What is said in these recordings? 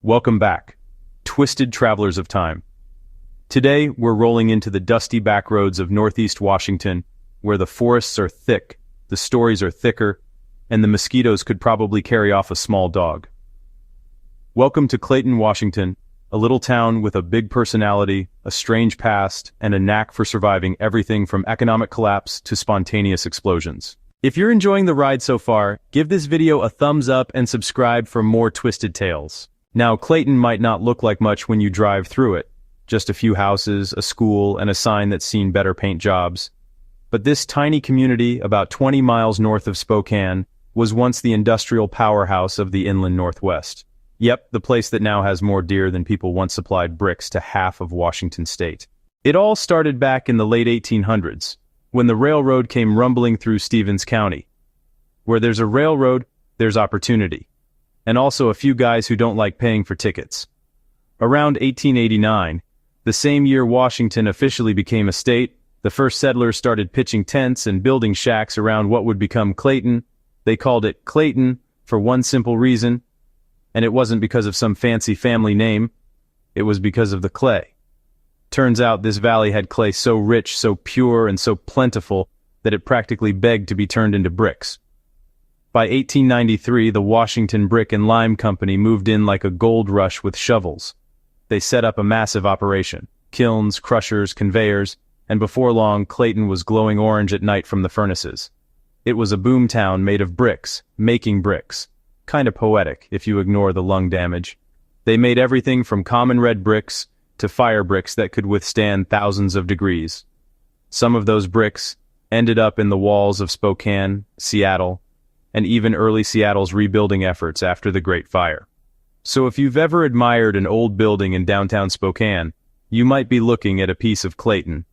Welcome back, twisted travelers of time. Today, we're rolling into the dusty back roads of Northeast Washington, where the forests are thick, the stories are thicker, and the mosquitoes could probably carry off a small dog. Welcome to Clayton, Washington, a little town with a big personality, a strange past, and a knack for surviving everything from economic collapse to spontaneous explosions. If you're enjoying the ride so far, give this video a thumbs up and subscribe for more twisted tales. Now, Clayton might not look like much when you drive through it. Just a few houses, a school, and a sign that's seen better paint jobs. But this tiny community, about 20 miles north of Spokane, was once the industrial powerhouse of the inland Northwest. Yep, the place that now has more deer than people once supplied bricks to half of Washington state. It all started back in the late 1800s, when the railroad came rumbling through Stevens County. Where there's a railroad, there's opportunity. And also a few guys who don't like paying for tickets. Around 1889, the same year Washington officially became a state, the first settlers started pitching tents and building shacks around what would become Clayton. They called it Clayton for one simple reason, and it wasn't because of some fancy family name, it was because of the clay. Turns out this valley had clay so rich, so pure, and so plentiful that it practically begged to be turned into bricks. By 1893, the Washington Brick and Lime Company moved in like a gold rush with shovels. They set up a massive operation, kilns, crushers, conveyors, and before long, Clayton was glowing orange at night from the furnaces. It was a boom town made of bricks, making bricks. Kinda poetic, if you ignore the lung damage. They made everything from common red bricks to fire bricks that could withstand thousands of degrees. Some of those bricks ended up in the walls of Spokane, Seattle, and even early Seattle's rebuilding efforts after the Great Fire. So if you've ever admired an old building in downtown Spokane, you might be looking at a piece of Clayton.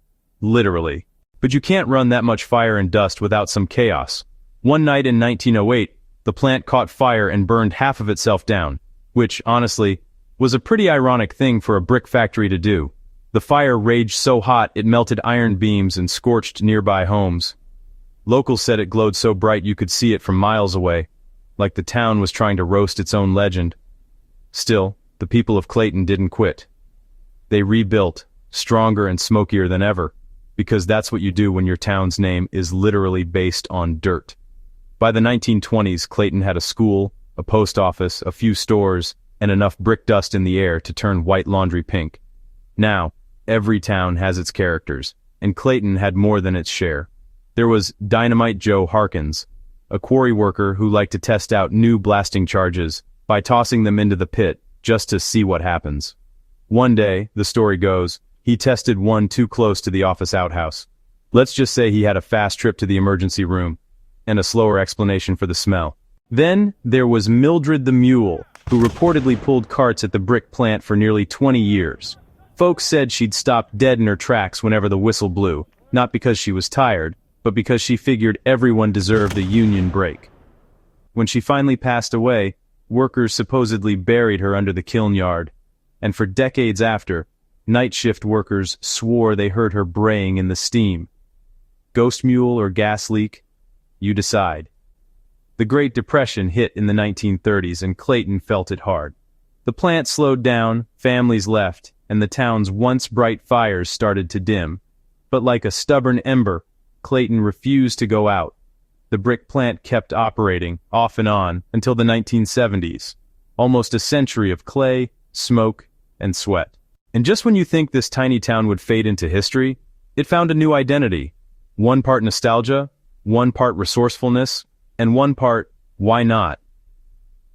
Literally. But you can't run that much fire and dust without some chaos. One night in 1908, the plant caught fire and burned half of itself down, which, honestly, was a pretty ironic thing for a brick factory to do. The fire raged so hot it melted iron beams and scorched nearby homes. Locals said it glowed so bright you could see it from miles away, like the town was trying to roast its own legend. Still, the people of Clayton didn't quit. They rebuilt, stronger and smokier than ever, because that's what you do when your town's name is literally based on dirt. By the 1920s, Clayton had a school, a post office, a few stores, and enough brick dust in the air to turn white laundry pink. Now, every town has its characters, and Clayton had more than its share. There was Dynamite Joe Harkins, a quarry worker who liked to test out new blasting charges by tossing them into the pit just to see what happens. One day, the story goes, he tested one too close to the office outhouse. Let's just say he had a fast trip to the emergency room, and a slower explanation for the smell. Then, there was Mildred the Mule, who reportedly pulled carts at the brick plant for nearly 20 years. Folks said she'd stop dead in her tracks whenever the whistle blew, not because she was tired, but because she figured everyone deserved a union break. When she finally passed away, workers supposedly buried her under the kiln yard, and for decades after, night shift workers swore they heard her braying in the steam. Ghost mule or gas leak? You decide. The Great Depression hit in the 1930s and Clayton felt it hard. The plant slowed down, families left, and the town's once bright fires started to dim. But like a stubborn ember, Clayton refused to go out. The brick plant kept operating, off and on, until the 1970s. Almost a century of clay, smoke, and sweat. And just when you think this tiny town would fade into history, it found a new identity. One part nostalgia, one part resourcefulness, and one part, why not?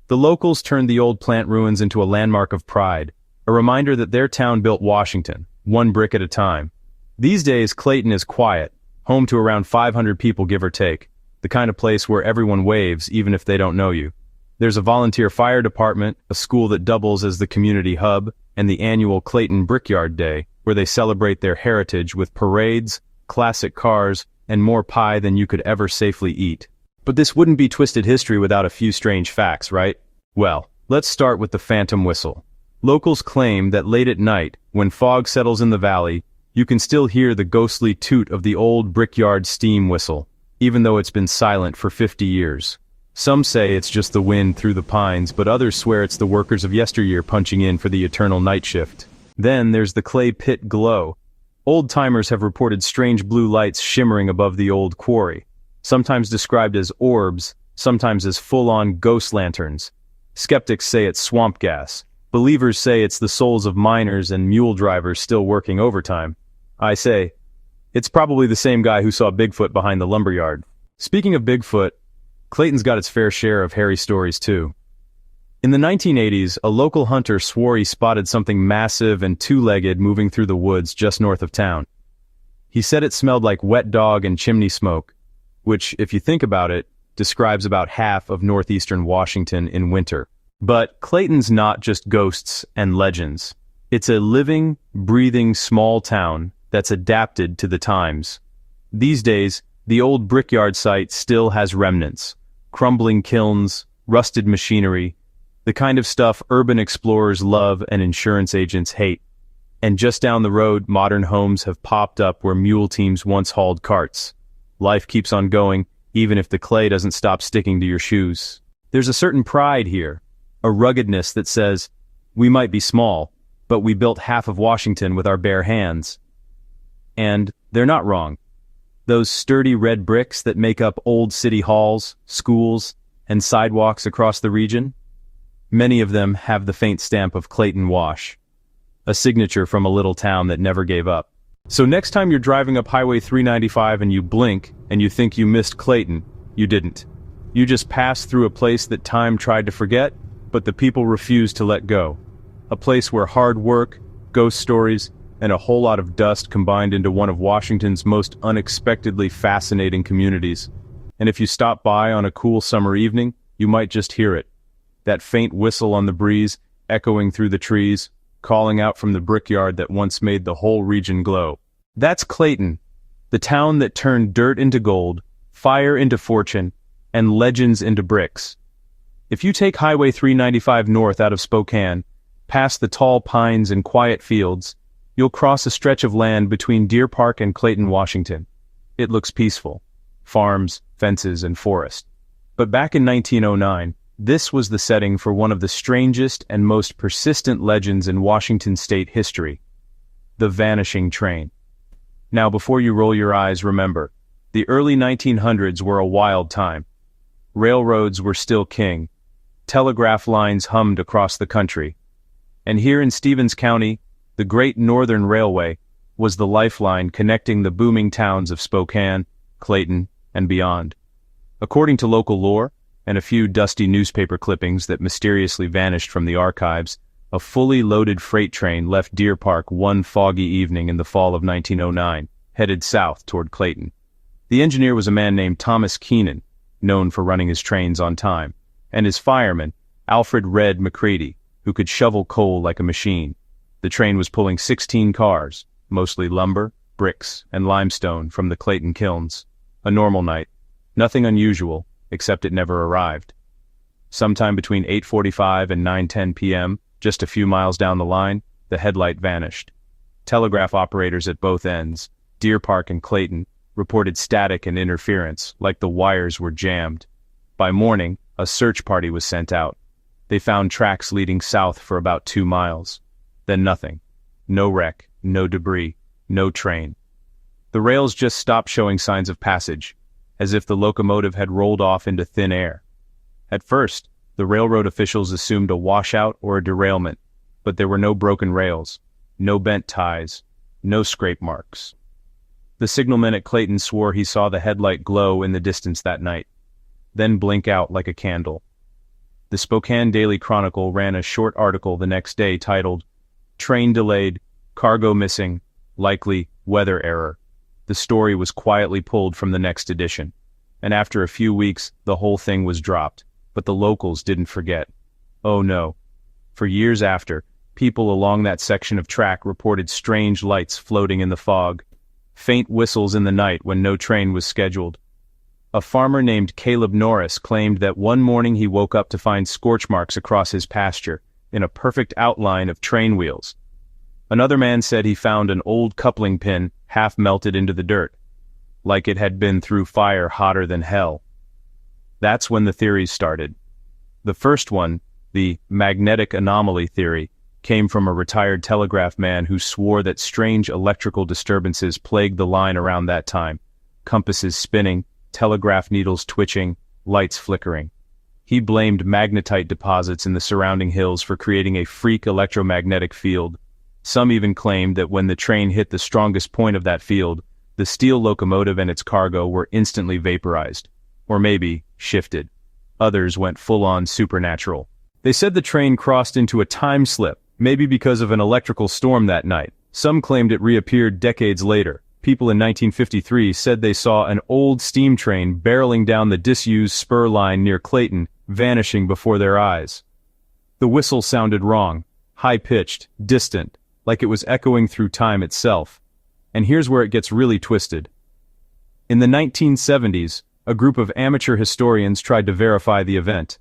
The locals turned the old plant ruins into a landmark of pride, a reminder that their town built Washington, one brick at a time. These days, Clayton is quiet, home to around 500 people give or take, the kind of place where everyone waves even if they don't know you. There's a volunteer fire department, a school that doubles as the community hub, and the annual Clayton Brickyard Day, where they celebrate their heritage with parades, classic cars, and more pie than you could ever safely eat. But this wouldn't be twisted history without a few strange facts, right? Well, let's start with the phantom whistle. Locals claim that late at night, when fog settles in the valley, you can still hear the ghostly toot of the old Brickyard steam whistle, even though it's been silent for 50 years. Some say it's just the wind through the pines, but others swear it's the workers of yesteryear punching in for the eternal night shift. Then there's the clay pit glow. Old-timers have reported strange blue lights shimmering above the old quarry, sometimes described as orbs, sometimes as full-on ghost lanterns. Skeptics say it's swamp gas. Believers say it's the souls of miners and mule drivers still working overtime. I say, it's probably the same guy who saw Bigfoot behind the lumberyard. Speaking of Bigfoot, Clayton's got its fair share of hairy stories too. In the 1980s, a local hunter swore he spotted something massive and two-legged moving through the woods just north of town. He said it smelled like wet dog and chimney smoke, which, if you think about it, describes about half of northeastern Washington in winter. But Clayton's not just ghosts and legends. It's a living, breathing small town that's adapted to the times. These days, the old Brickyard site still has remnants, crumbling kilns, rusted machinery, the kind of stuff urban explorers love and insurance agents hate. And just down the road, modern homes have popped up where mule teams once hauled carts. Life keeps on going, even if the clay doesn't stop sticking to your shoes. There's a certain pride here, a ruggedness that says, we might be small, but we built half of Washington with our bare hands. And they're not wrong. Those sturdy red bricks that make up old city halls, schools, and sidewalks across the region, many of them have the faint stamp of Clayton Wash, a signature from a little town that never gave up. So next time you're driving up Highway 395 and you blink and you think you missed Clayton, you didn't. You just passed through a place that time tried to forget, but the people refused to let go. A place where hard work, ghost stories, and a whole lot of dust combined into one of Washington's most unexpectedly fascinating communities. And if you stop by on a cool summer evening, you might just hear it. That faint whistle on the breeze, echoing through the trees, calling out from the brickyard that once made the whole region glow. That's Clayton, the town that turned dirt into gold, fire into fortune, and legends into bricks. If you take Highway 395 north out of Spokane, past the tall pines and quiet fields, you'll cross a stretch of land between Deer Park and Clayton, Washington. It looks peaceful. Farms, fences, and forest. But back in 1909, this was the setting for one of the strangest and most persistent legends in Washington state history. The vanishing train. Now, before you roll your eyes, remember, the early 1900s were a wild time. Railroads were still king. Telegraph lines hummed across the country. And here in Stevens County, the Great Northern Railway was the lifeline connecting the booming towns of Spokane, Clayton, and beyond. According to local lore, and a few dusty newspaper clippings that mysteriously vanished from the archives, a fully loaded freight train left Deer Park one foggy evening in the fall of 1909, headed south toward Clayton. The engineer was a man named Thomas Keenan, known for running his trains on time, and his fireman, Alfred Red McCready, who could shovel coal like a machine. The train was pulling 16 cars, mostly lumber, bricks, and limestone from the Clayton kilns. A normal night. Nothing unusual, except it never arrived. Sometime between 8:45 and 9:10 p.m., just a few miles down the line, the headlight vanished. Telegraph operators at both ends, Deer Park and Clayton, reported static and interference, like the wires were jammed. By morning, a search party was sent out. They found tracks leading south for about 2 miles. Then nothing. No wreck, no debris, no train. The rails just stopped showing signs of passage, as if the locomotive had rolled off into thin air. At first, the railroad officials assumed a washout or a derailment, but there were no broken rails, no bent ties, no scrape marks. The signalman at Clayton swore he saw the headlight glow in the distance that night, then blink out like a candle. The Spokane Daily Chronicle ran a short article the next day titled, "Train Delayed, Cargo Missing, Likely Weather Error." The story was quietly pulled from the next edition, and after a few weeks, the whole thing was dropped, but the locals didn't forget. Oh no. For years after, people along that section of track reported strange lights floating in the fog, faint whistles in the night when no train was scheduled. A farmer named Caleb Norris claimed that one morning he woke up to find scorch marks across his pasture, in a perfect outline of train wheels. Another man said he found an old coupling pin half melted into the dirt, like it had been through fire hotter than hell. That's when the theories started. The first one, the magnetic anomaly theory, came from a retired telegraph man who swore that strange electrical disturbances plagued the line around that time. Compasses spinning, telegraph needles twitching, lights flickering. He blamed magnetite deposits in the surrounding hills for creating a freak electromagnetic field. Some even claimed that when the train hit the strongest point of that field, the steel locomotive and its cargo were instantly vaporized. Or maybe, shifted. Others went full-on supernatural. They said the train crossed into a time slip, maybe because of an electrical storm that night. Some claimed it reappeared decades later. People in 1953 said they saw an old steam train barreling down the disused spur line near Clayton, vanishing before their eyes. The whistle sounded wrong, high-pitched, distant, like it was echoing through time itself. And here's where it gets really twisted. In the 1970s, a group of amateur historians tried to verify the event.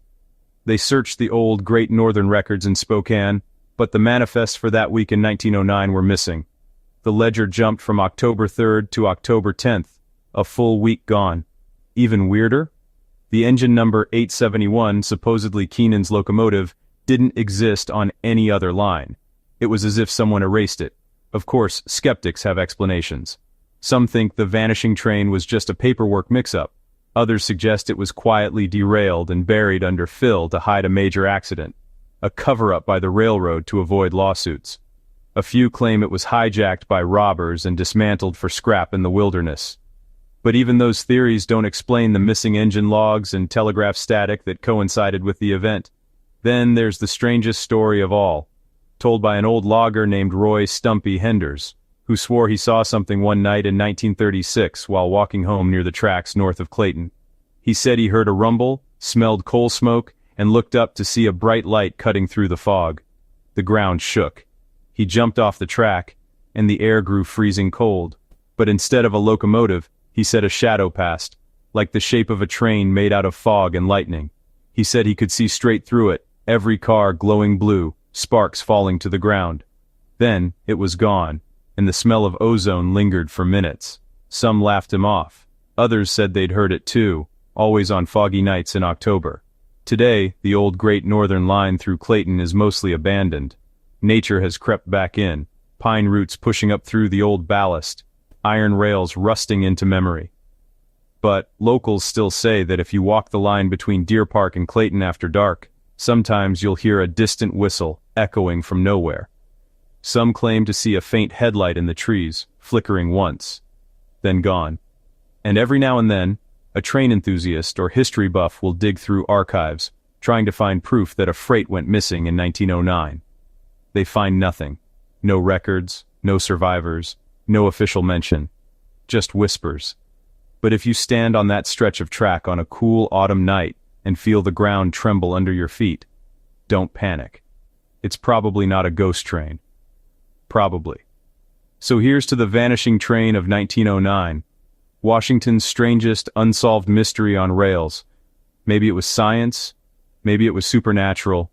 They searched the old Great Northern records in Spokane, but the manifests for that week in 1909 were missing. The ledger jumped from October 3rd to October 10th, a full week gone. Even weirder? The engine number 871, supposedly Keenan's locomotive, didn't exist on any other line. It was as if someone erased it. Of course, skeptics have explanations. Some think the vanishing train was just a paperwork mix-up. Others suggest it was quietly derailed and buried under fill to hide a major accident. A cover-up by the railroad to avoid lawsuits. A few claim it was hijacked by robbers and dismantled for scrap in the wilderness. But even those theories don't explain the missing engine logs and telegraph static that coincided with the event. Then there's the strangest story of all, told by an old logger named Roy Stumpy Henders, who swore he saw something one night in 1936 while walking home near the tracks north of Clayton. He said he heard a rumble, smelled coal smoke, and looked up to see a bright light cutting through the fog. The ground shook. He jumped off the track, and the air grew freezing cold. But instead of a locomotive, he said a shadow passed, like the shape of a train made out of fog and lightning. He said he could see straight through it, every car glowing blue, sparks falling to the ground. Then, it was gone, and the smell of ozone lingered for minutes. Some laughed him off. Others said they'd heard it too, always on foggy nights in October. Today, the old Great Northern line through Clayton is mostly abandoned. Nature has crept back in, pine roots pushing up through the old ballast, iron rails rusting into memory. But locals still say that if you walk the line between Deer Park and Clayton after dark, sometimes you'll hear a distant whistle echoing from nowhere. Some claim to see a faint headlight in the trees, flickering once, then gone. And every now and then, a train enthusiast or history buff will dig through archives, trying to find proof that a freight went missing in 1909. They find nothing. No records, no survivors, no official mention. Just whispers. But if you stand on that stretch of track on a cool autumn night and feel the ground tremble under your feet, don't panic. It's probably not a ghost train. Probably. So here's to the vanishing train of 1909. Washington's strangest unsolved mystery on rails. Maybe it was science, maybe it was supernatural,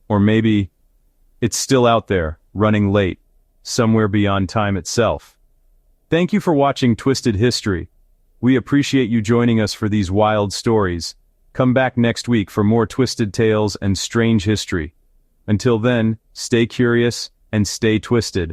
or maybe it's still out there, running late, somewhere beyond time itself. Thank you for watching Twisted History. We appreciate you joining us for these wild stories. Come back next week for more twisted tales and strange history. Until then, stay curious and stay twisted.